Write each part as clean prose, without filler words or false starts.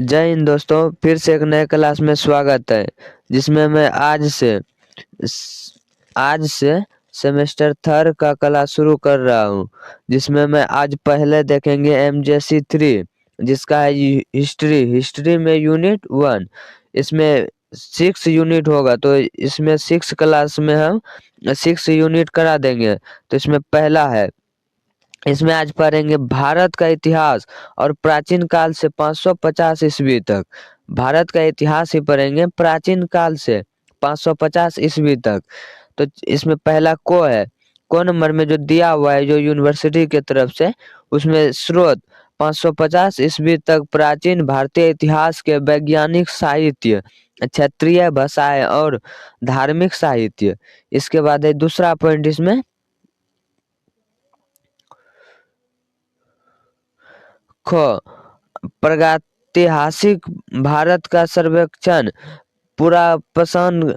जय हिंद दोस्तों, फिर से एक नए क्लास में स्वागत है। जिसमें मैं आज से सेमेस्टर थर्ड का क्लास शुरू कर रहा हूँ। जिसमें मैं आज पहले देखेंगे MJC 3, जिसका है हिस्ट्री में यूनिट 1। इसमें 6 यूनिट होगा, तो इसमें 6 क्लास में हम 6 यूनिट करा देंगे। तो इसमें पहला है, इसमें आज पढ़ेंगे भारत का इतिहास और प्राचीन काल से 550 ईस्वी तक। भारत का इतिहास ही पढ़ेंगे प्राचीन काल से 550 ईस्वी तक। तो इसमें पहला को है, को नंबर में जो दिया हुआ है जो यूनिवर्सिटी की तरफ से, उसमें स्रोत 550 ईस्वी तक प्राचीन भारतीय इतिहास के वैज्ञानिक साहित्य, क्षेत्रीय भाषाएं और धार्मिक साहित्य। इसके बाद है दूसरा पॉइंट, इसमें प्रागैतिहासिक भारत का सर्वेक्षण, पुरापाषाण,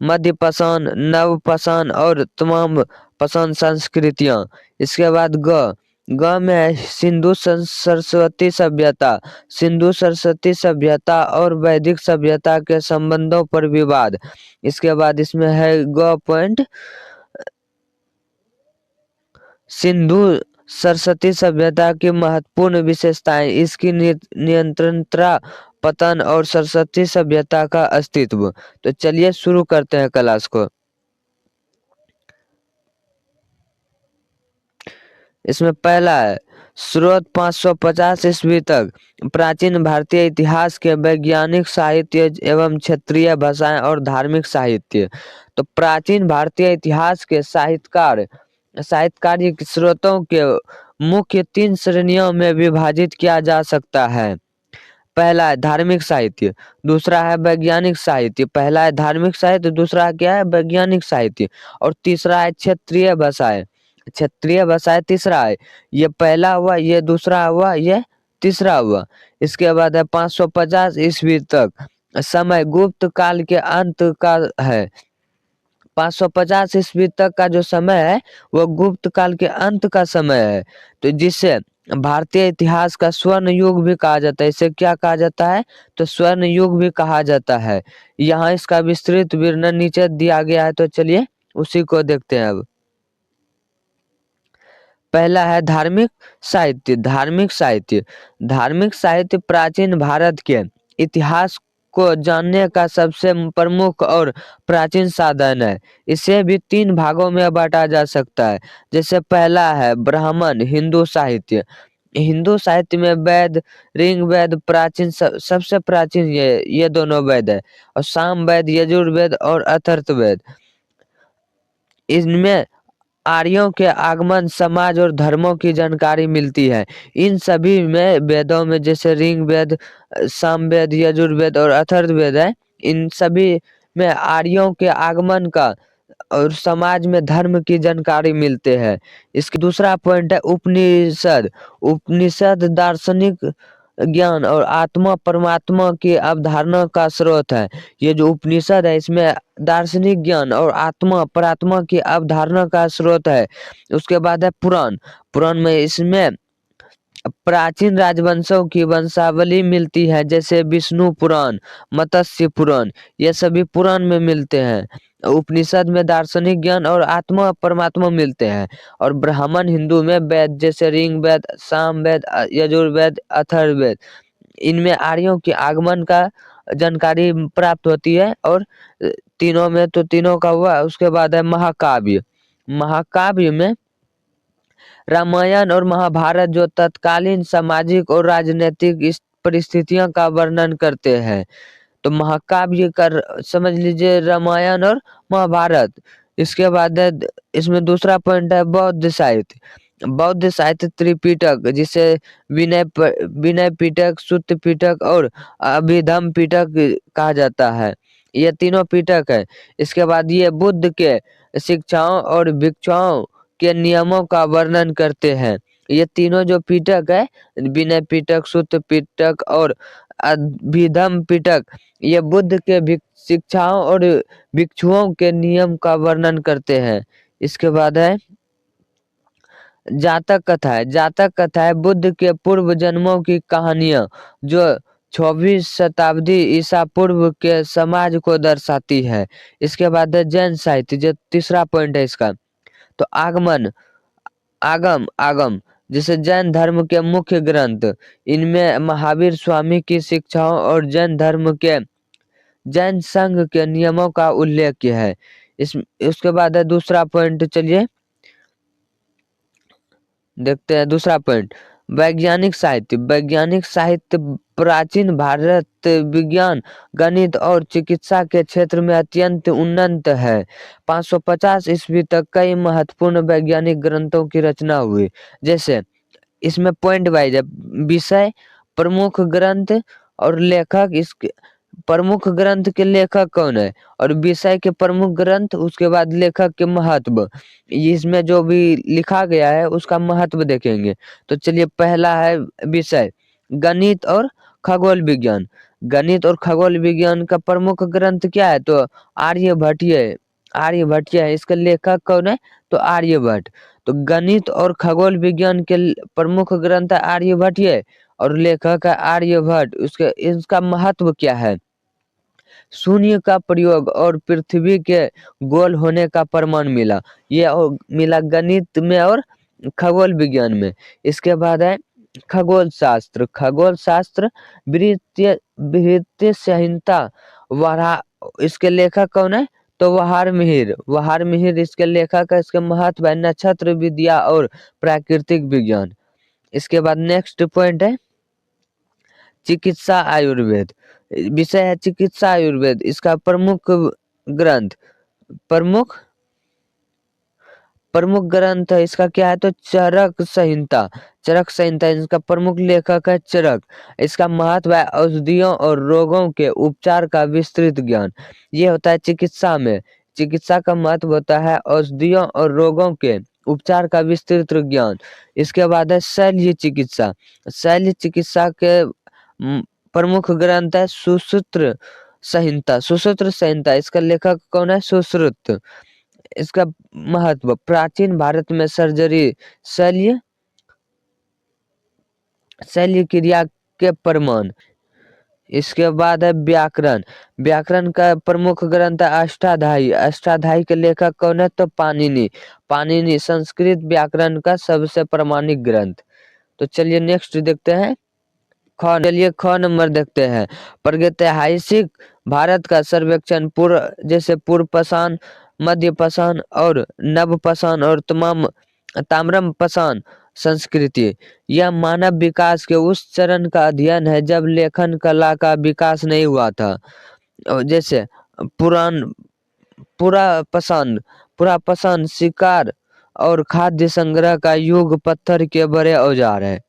मध्यपाषाण, नवपाषाण और तमाम पाषाण संस्कृतियां। इसके बाद ग में है सिंधु सरस्वती सभ्यता, सिंधु सरस्वती सभ्यता और वैदिक सभ्यता के संबंधों पर विवाद। इसके बाद इसमें है ग पॉइंट, सिंधु सरस्वती सभ्यता की महत्वपूर्ण विशेषताएं, इसकी नियंत्रणता, पतन और सरस्वती सभ्यता का अस्तित्व। तो चलिए शुरू करते हैं क्लास को। इसमें पहला है स्रोत 550 ईस्वी तक प्राचीन भारतीय इतिहास के वैज्ञानिक साहित्य एवं क्षेत्रीय भाषाएं और धार्मिक साहित्य। तो प्राचीन भारतीय इतिहास के साहित्यकारिक स्रोतों के मुख्य 3 श्रेणियों में विभाजित किया जा सकता है। पहला है धार्मिक साहित्य, दूसरा है वैज्ञानिक साहित्य। पहला है धार्मिक साहित्य, दूसरा क्या है वैज्ञानिक साहित्य, और तीसरा है क्षेत्रीय भाषाएं। क्षेत्रीय भाषाएं तीसरा है। ये पहला हुआ, ये दूसरा हुआ, ये तीसरा हुआ। इसके बाद है 550 ईस्वी तक समय गुप्त काल के अंत का है। 550 ईस्वी तक का जो समय है वो गुप्त काल के अंत का समय है। तो जिसे भारतीय इतिहास का स्वर्ण युग भी कहा जाता है। इसे क्या कहा जाता है? तो स्वर्ण युग भी कहा जाता है। यहाँ इसका विस्तृत वर्णन नीचे दिया गया है, तो चलिए उसी को देखते हैं अब। पहला है धार्मिक साहित्य। धार्मिक साहित्य प्राचीन भारत के इतिहास को जानने का सबसे प्रमुख और प्राचीन साधन है। इसे भी 3 भागों में बांटा जा सकता है। जैसे पहला है ब्राह्मण हिंदू साहित्य। हिंदू साहित्य में वेद, ऋग्वेद प्राचीन, सबसे प्राचीन ये दोनों वेद है, और सामवेद, यजुर्वेद और अथर्ववेद। इनमें आर्यों के आगमन, समाज और धर्मों की जानकारी मिलती है। इन सभी में वेदों में, जैसे ऋग्वेद, सामवेद, यजुर्वेद और अथर्ववेद है, इन सभी में आर्यों के आगमन का और समाज में धर्म की जानकारी मिलते हैं। इसके दूसरा पॉइंट है उपनिषद। उपनिषद दार्शनिक ज्ञान और आत्मा परमात्मा की अवधारणा का स्रोत है। ये जो उपनिषद है, इसमें दार्शनिक ज्ञान और आत्मा परात्मा की अवधारणा का स्रोत है। उसके बाद है पुराण। पुराण में इसमें प्राचीन राजवंशों की वंशावली मिलती है, जैसे विष्णु पुराण, मत्स्य पुराण, ये सभी पुराण में मिलते हैं। उपनिषद में दार्शनिक ज्ञान और आत्मा परमात्मा मिलते हैं। और ब्राह्मण हिंदू में वेद, जैसे ऋग्वेद, सामवेद, यजुर्वेद, अथर्ववेद, इनमें आर्यों के आगमन का जानकारी प्राप्त होती है। और तीनों में तो तीनों का हुआ। उसके बाद है महाकाव्य। महाकाव्य में रामायण और महाभारत जो तत्कालीन सामाजिक और राजनीतिक इस परिस्थितियों का वर्णन करते हैं। तो महाकाव्य कर समझ लीजिए रामायण और महाभारत। इसके बाद है, इसमें दूसरा पॉइंट है बौद्ध साहित्य। बौद्ध साहित्य त्रिपिटक, जिसे विनय पिटक, सुत्त पिटक और अभिधम पिटक कहा जाता है। ये तीनों पिटक है। इसके बाद ये बुद्ध के शिक्षाओं और भिक्षुओं के नियमों का वर्णन करते हैं। ये तीनों जो पिटक है, विनय पिटक, सुत्त पिटक और अभिधम पिटक, ये बुद्ध के शिक्षाओं और भिक्षुओं के नियम का वर्णन करते हैं। इसके बाद है जातक कथा है। जातक कथा है बुद्ध के पूर्व जन्मों की कहानियां, जो 6वीं शताब्दी ईसा पूर्व के समाज को दर्शाती है। इसके बाद है जैन साहित्य, जो तीसरा पॉइंट है इसका। तो आगम जैसे जैन धर्म के मुख्य ग्रंथ, इनमें महावीर स्वामी की शिक्षाओं और जैन संघ के नियमों का उल्लेख है। उसके बाद है दूसरा पॉइंट, चलिए देखते हैं दूसरा पॉइंट। वैज्ञानिक साहित्य प्राचीन भारत विज्ञान, गणित और चिकित्सा के क्षेत्र में अत्यंत उन्नत है। 550 ईस्वी तक कई महत्वपूर्ण वैज्ञानिक ग्रंथों की रचना हुई। जैसे इसमें पॉइंट वाइज है, विषय, प्रमुख ग्रंथ और लेखक। इसके प्रमुख ग्रंथ के लेखक कौन है और विषय के प्रमुख ग्रंथ, उसके बाद लेखक के महत्व, इसमें जो भी लिखा गया है उसका महत्व देखेंगे। तो चलिए पहला है विषय, गणित और खगोल विज्ञान। गणित और खगोल विज्ञान का प्रमुख ग्रंथ क्या है? तो आर्यभट्ट है। इसका लेखक कौन है? तो आर्यभट्ट। तो गणित और खगोल विज्ञान के प्रमुख ग्रंथ आर्यभट्ट और लेखक है आर्यभट्ट। उसके इसका महत्व क्या है? शून्य का प्रयोग और पृथ्वी के गोल होने का प्रमाण मिला। ये मिला गणित में और खगोल विज्ञान में। इसके बाद है खगोल शास्त्र बृहत्य संहिता वरा। इसके लेखक कौन है? तो वहार मिहिर इसके लेखक है। इसके महत्व है नक्षत्र विद्या और प्राकृतिक विज्ञान। इसके बाद नेक्स्ट पॉइंट है चिकित्सा आयुर्वेद। विषय है चिकित्सा आयुर्वेद। इसका ग्रंथ प्रमुख ग्रंथ है इसका क्या है? तो चरक संहिता। इसका प्रमुख लेखक है चरक। इसका महत्व है औषधियों और रोगों के उपचार का विस्तृत ज्ञान। ये होता है चिकित्सा में। चिकित्सा का महत्व होता है औषधियों और रोगों के उपचार का विस्तृत ज्ञान। इसके बाद है शल्य चिकित्सा के प्रमुख ग्रंथ है सुश्रुत संहिता। इसका लेखक कौन है? सुश्रुत। इसका महत्व प्राचीन भारत में सर्जरी शल्य क्रिया के प्रमाण। इसके बाद है व्याकरण का प्रमुख ग्रंथ है अष्टाध्यायी के लेखक कौन है? तो पाणिनि संस्कृत व्याकरण का सबसे प्रमाणिक ग्रंथ। तो चलिए नेक्स्ट देखते हैं ख नंबर देखते हैं। प्रागैतिहासिक भारत का सर्वेक्षण पूर्व-पाषाण, मध्य-पाषाण और नव-पाषाण और ताम्रपाषाण संस्कृति। यह मानव विकास के उस चरण का अध्ययन है जब लेखन कला का विकास नहीं हुआ था। जैसे पुरापाषाण शिकार और खाद्य संग्रह का युग, पत्थर के बड़े औजार है।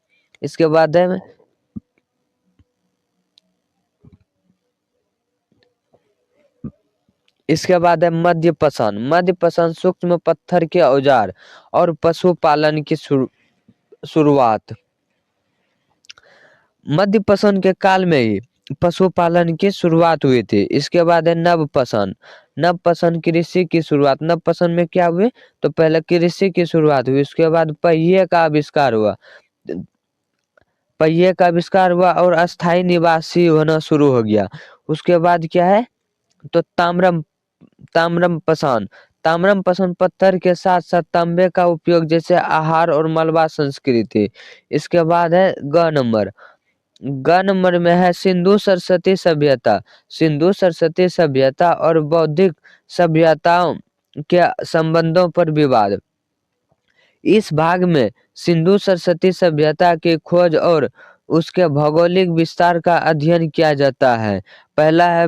इसके बाद है मध्यपाषाण सूक्ष्म पत्थर के औजार और पशुपालन की शुरुआत। मध्यपाषाण के काल में ही पशुपालन की शुरुआत हुई थी। इसके बाद है नवपाषाण कृषि की शुरुआत। नवपाषाण में क्या हुए? तो पहले कृषि की शुरुआत हुई। उसके बाद पहिए का आविष्कार हुआ और अस्थायी निवासी होना शुरू हो गया। उसके बाद क्या है? तो ताम्रपाषाण पत्थर के साथ साथ तांबे का उपयोग, जैसे आहार और मलबा संस्कृति। इसके बाद है ग नंबर में है सिंधु सरस्वती सभ्यता और बौद्धिक सभ्यताओं के संबंधों पर विवाद। इस भाग में सिंधु सरस्वती सभ्यता की खोज और उसके भौगोलिक विस्तार का अध्ययन किया जाता है। पहला है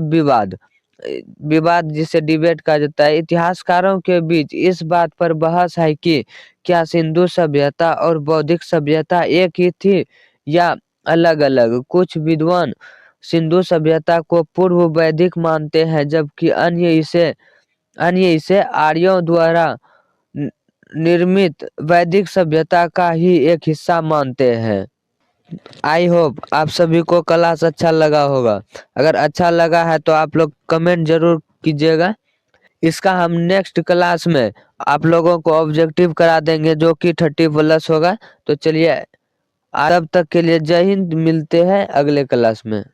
विवाद जिसे डिबेट कहा जाता है। इतिहासकारों के बीच इस बात पर बहस है कि क्या सिंधु सभ्यता और बौद्धिक सभ्यता एक ही थी या अलग अलग। कुछ विद्वान सिंधु सभ्यता को पूर्व वैदिक मानते हैं जबकि अन्य इसे आर्यों द्वारा निर्मित वैदिक सभ्यता का ही एक हिस्सा मानते हैं। आई होप आप सभी को क्लास अच्छा लगा होगा। अगर अच्छा लगा है तो आप लोग कमेंट जरूर कीजिएगा। इसका हम नेक्स्ट क्लास में आप लोगों को ऑब्जेक्टिव करा देंगे जो कि 30+ होगा। तो चलिए तब तक के लिए जय हिंद, मिलते हैं अगले क्लास में।